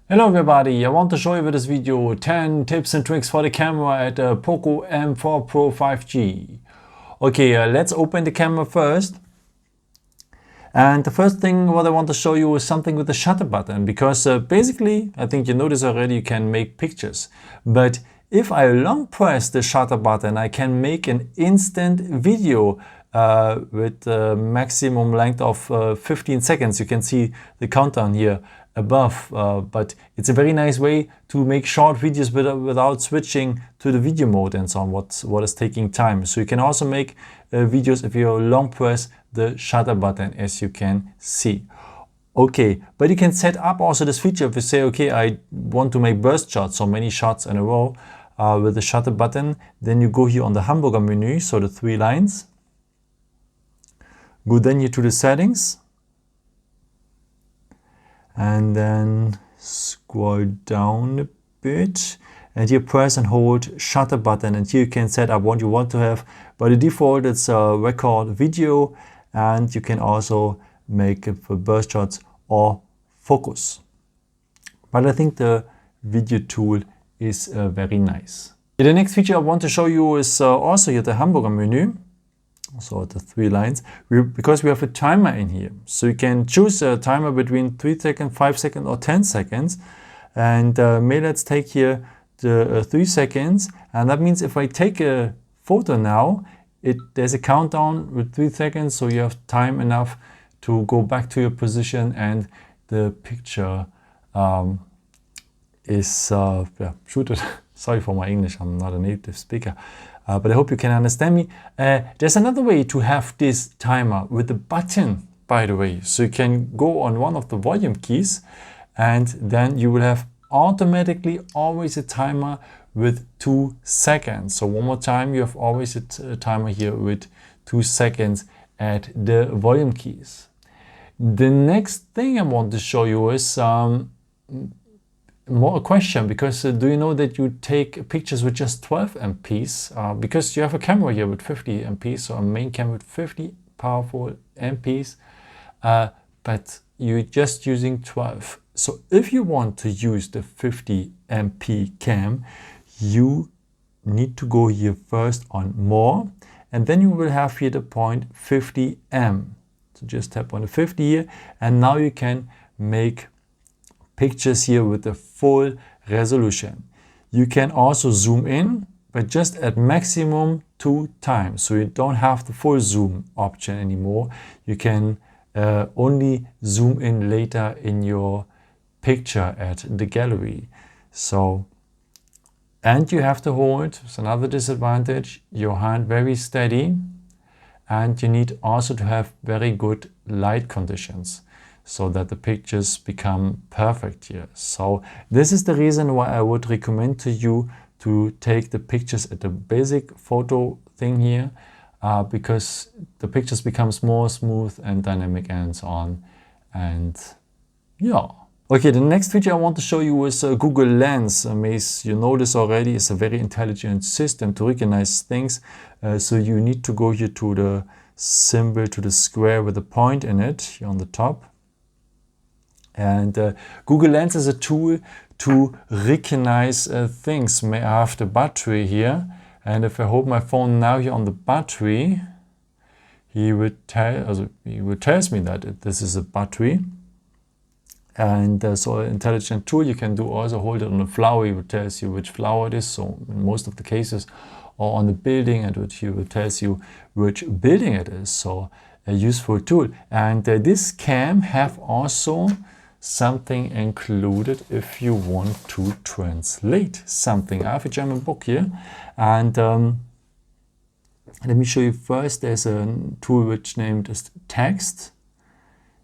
Hello everybody, I want to show you with this video 10 tips and tricks for the camera at the Poco M4 Pro 5G. Okay, let's open the camera first. And the first thing what I want to show you is something with the shutter button, because basically, I think you noticed already, you can make pictures. But if I long press the shutter button, I can make an instant video with a maximum length of 15 seconds. You can see the countdown here above, but it's a very nice way to make short videos without switching to the video mode and so on, what is taking time. So you can also make videos if you long press the shutter button, as you can see. Okay, but you can set up also this feature if you say, okay, I want to make burst shots, so many shots in a row with the shutter button. Then you go here on the hamburger menu, so the 3 lines. Go then here to the settings. And then scroll down a bit. And here press and hold shutter button. And here you can set up what you want to have. By the default, it's a record video. And you can also make it for burst shots or focus. But I think the video tool is very nice. The next feature I want to show you is also here the hamburger menu. So the 3 lines, because we have a timer in here. So you can choose a timer between 3 seconds, 5 seconds or 10 seconds. And let's take here the 3 seconds. And that means if I take a photo now, there's a countdown with 3 seconds. So you have time enough to go back to your position and the picture is shooted. Sorry for my English, I'm not a native speaker. But I hope you can understand me. There's another way to have this timer with the button, by the way. So you can go on one of the volume keys and then you will have automatically always a timer with 2 seconds. So one more time, you have always a timer here with 2 seconds at the volume keys. The next thing I want to show you is more a question, because do you know that you take pictures with just 12 MPs? Because you have a camera here with 50 MPs, so a main camera with 50 powerful MPs, but you're just using 12. So if you want to use the 50 MP cam, you need to go here first on more, and then you will have here the point 50M. So just tap on the 50 here, and now you can make pictures here with the full resolution. You can also zoom in, but just at maximum 2 times. So you don't have the full zoom option anymore. You can only zoom in later in your picture at the gallery. So, and you have to hold, it's another disadvantage, your hand very steady, and you need also to have very good light conditions, so that the pictures become perfect here. So this is the reason why I would recommend to you to take the pictures at the basic photo thing here, because the pictures becomes more smooth and dynamic and so on. And yeah. Okay, the next feature I want to show you is Google Lens. As you know this already, it's a very intelligent system to recognize things. So you need to go here to the symbol, to the square with a point in it here on the top. And Google Lens is a tool to recognize things. I have the battery here, and if I hold my phone now here on the battery, he would tells me that this is a battery. And so an intelligent tool you can do also hold it on a flower. He will tell you which flower it is. So in most of the cases, or on the building, and he will tell you which building it is. So a useful tool. And this cam have also something included if you want to translate something. I have a German book here, and let me show you first. There's a tool which named is text.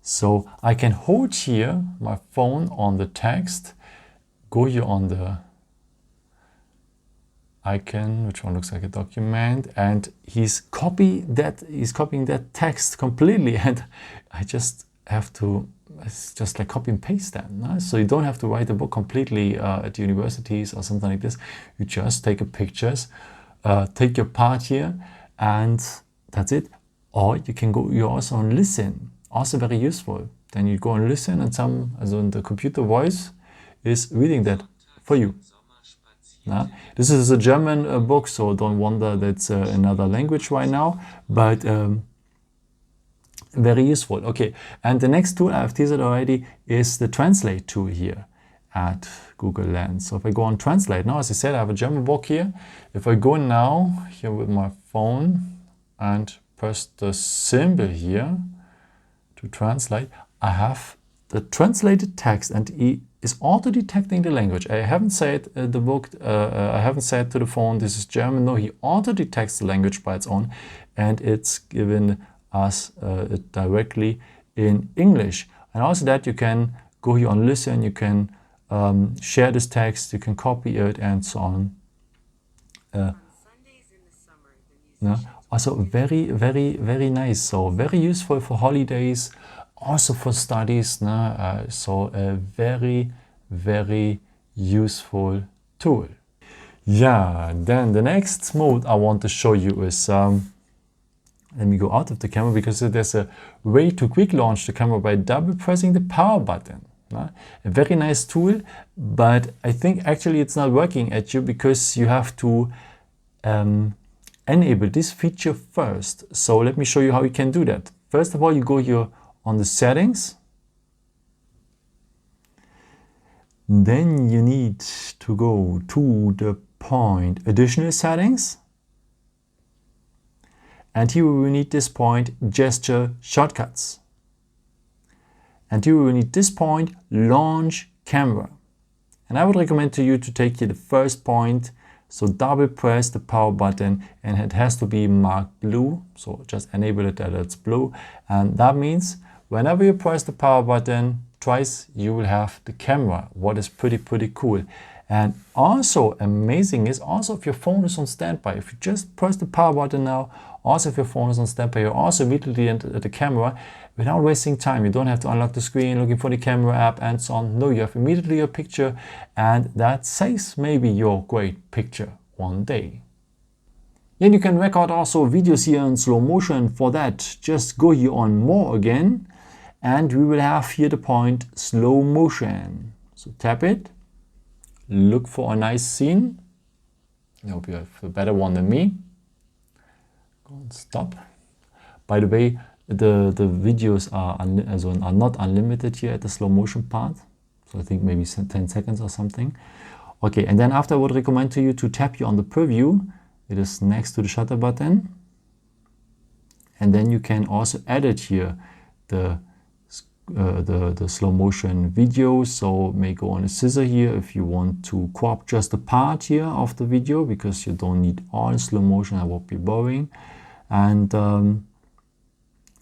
So I can hold here my phone on the text, go here on the icon, which one looks like a document, and he's copying that text completely, and I just have to, it's just like copy and paste that. No? So you don't have to write a book completely at universities or something like this. You just take a pictures, take your part here, and that's it. Or you can go, you also on listen, also very useful. Then you go and listen, and in the computer voice, is reading that for you. This is a German book, so don't wonder that's another language right now, but very useful. Okay, and the next tool I've teased already is the Translate tool here at Google Lens. So if I go on Translate now, as I said, I have a German book here. If I go now here with my phone and press the symbol here to translate, I have the translated text, and it is auto detecting the language. I haven't said the book, I haven't said to the phone, this is German. No, he auto detects the language by its own, and it's given us it directly in English. And also that you can go here on listen, you can share this text, you can copy it, and so on. Also very, very, very nice. So very useful for holidays, also for studies. So a very, very useful tool. Yeah, then the next mode I want to show you is, let me go out of the camera, because there's a way to quick launch the camera by double pressing the power button. A very nice tool, but I think actually it's not working at you, because you have to enable this feature first. So let me show you how you can do that. First of all, you go here on the settings. Then you need to go to the point additional settings. And here we will need this point gesture shortcuts. And here we will need this point launch camera. And I would recommend to you to take here the first point. So double press the power button, and it has to be marked blue. So just enable it that it's blue. And that means whenever you press the power button twice, you will have the camera, what is pretty cool. And also amazing is also if your phone is on standby. If you just press the power button now, also if your phone is on standby, you also immediately enter the camera without wasting time. You don't have to unlock the screen, looking for the camera app and so on. No, you have immediately your picture, and that saves maybe your great picture one day. Then you can record also videos here in slow motion. For that, just go here on more again, and we will have here the point slow motion. So tap it, look for a nice scene. I hope you have a better one than me. Go and stop. By the way, the videos are not unlimited here at the slow motion part. So I think maybe 10 seconds or something. Okay, and then after I would recommend to you to tap here on the preview. It is next to the shutter button. And then you can also edit here the slow motion video. So may go on a scissor here if you want to crop just a part here of the video, because you don't need all slow motion, that would be boring. And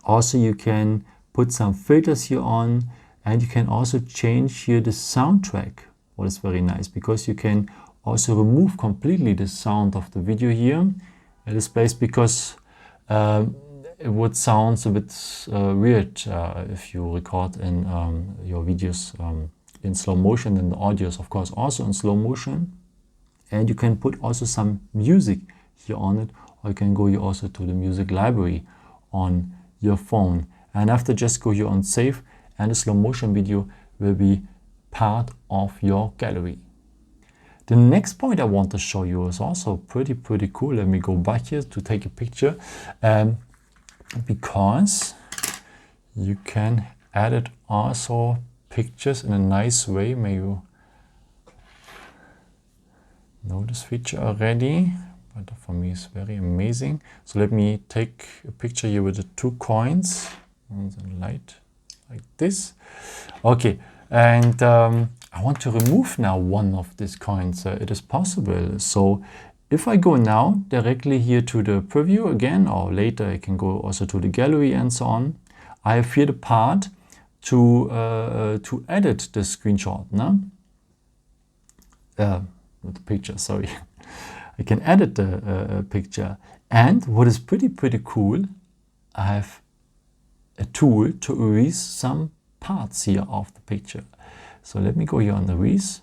also you can put some filters here on, and you can also change here the soundtrack, what is very nice, because you can also remove completely the sound of the video here at this place, because it would sound a bit weird if you record in your videos in slow motion, and the audio is of course also in slow motion. And you can put also some music here on it, or you can go here also to the music library on your phone. And after, just go here on save, and the slow motion video will be part of your gallery. The next point I want to show you is also pretty cool. Let me go back here to take a picture, because you can edit also pictures in a nice way. May you know this feature already, but for me it's very amazing. So let me take a picture here with the 2 coins and the light like this. Okay, and I want to remove now one of these coins. It is possible. So if I go now directly here to the preview again, or later I can go also to the gallery and so on, I have here the part to edit the screenshot. The picture, sorry. I can edit the picture. And what is pretty cool, I have a tool to erase some parts here of the picture. So let me go here on the erase.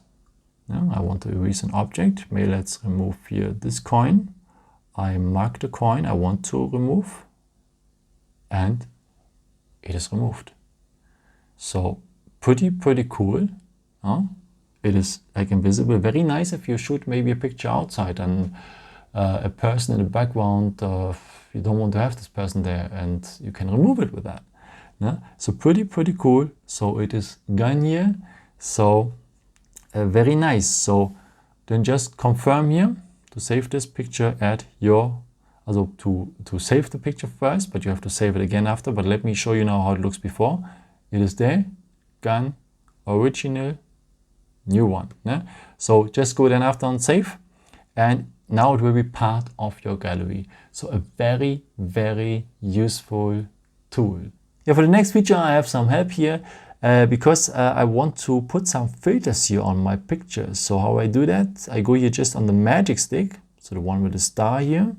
Now I want to erase an object. Maybe let's remove here this coin. I mark the coin I want to remove, and it is removed. So pretty cool. it is like invisible. Very nice if you shoot maybe a picture outside and a person in the background, you don't want to have this person there, and you can remove it with that. Yeah? So pretty cool. So it is gone here. So very nice. So then just confirm here to save this picture at your, also to save the picture first, but you have to save it again after. But let me show you now how it looks before. It is there, gone, original, new one. Yeah? So just go then after and save, and now it will be part of your gallery. So a very useful tool. Yeah, for the next feature I have some help here because I want to put some filters here on my pictures. So how I do that, I go here just on the magic stick, so the one with the star here,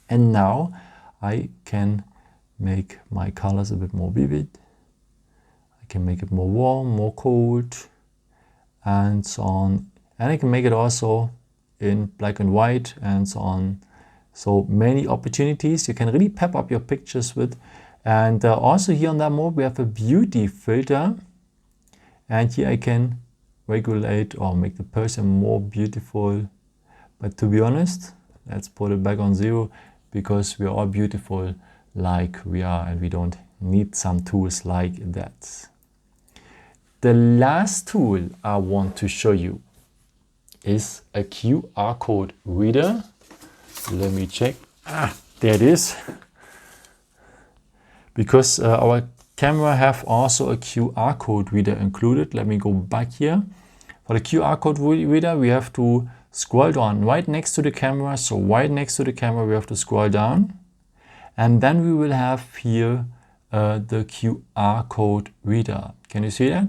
and now I can make my colors a bit more vivid. I can make it more warm, more cold, and so on. And I can make it also in black and white and so on. So many opportunities you can really pep up your pictures with. And also here on that mode we have a beauty filter, and here I can regulate or make the person more beautiful. But to be honest, let's put it back on 0, because we are all beautiful like we are, and we don't need some tools like that. The last tool I want to show you is a QR code reader. Let me check. There it is. Because our camera have also a QR code reader included. Let me go back here. For the QR code reader, we have to scroll down right next to the camera. So right next to the camera, we have to scroll down. And then we will have here the QR code reader. Can you see that?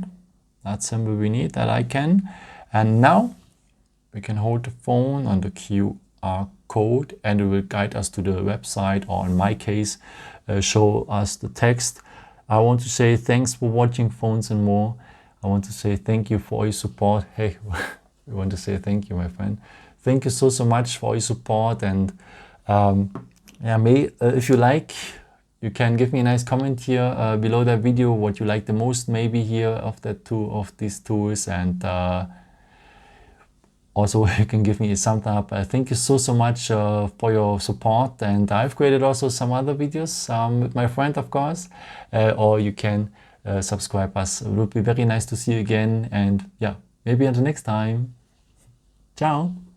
That symbol we need, that icon. And now we can hold the phone on the QR code, and it will guide us to the website, or in my case, show us the text. I want to say thanks for watching Phones and More. I want to say thank you for your support. Hey, we want to say thank you, my friend. Thank you so much for your support. And yeah, if you like, you can give me a nice comment here below that video, what you like the most maybe here of these tools. And also you can give me a thumbs up. Thank you so much for your support. And I've created also some other videos with my friend, of course, or you can subscribe us. It would be very nice to see you again. And yeah, maybe until next time. Ciao.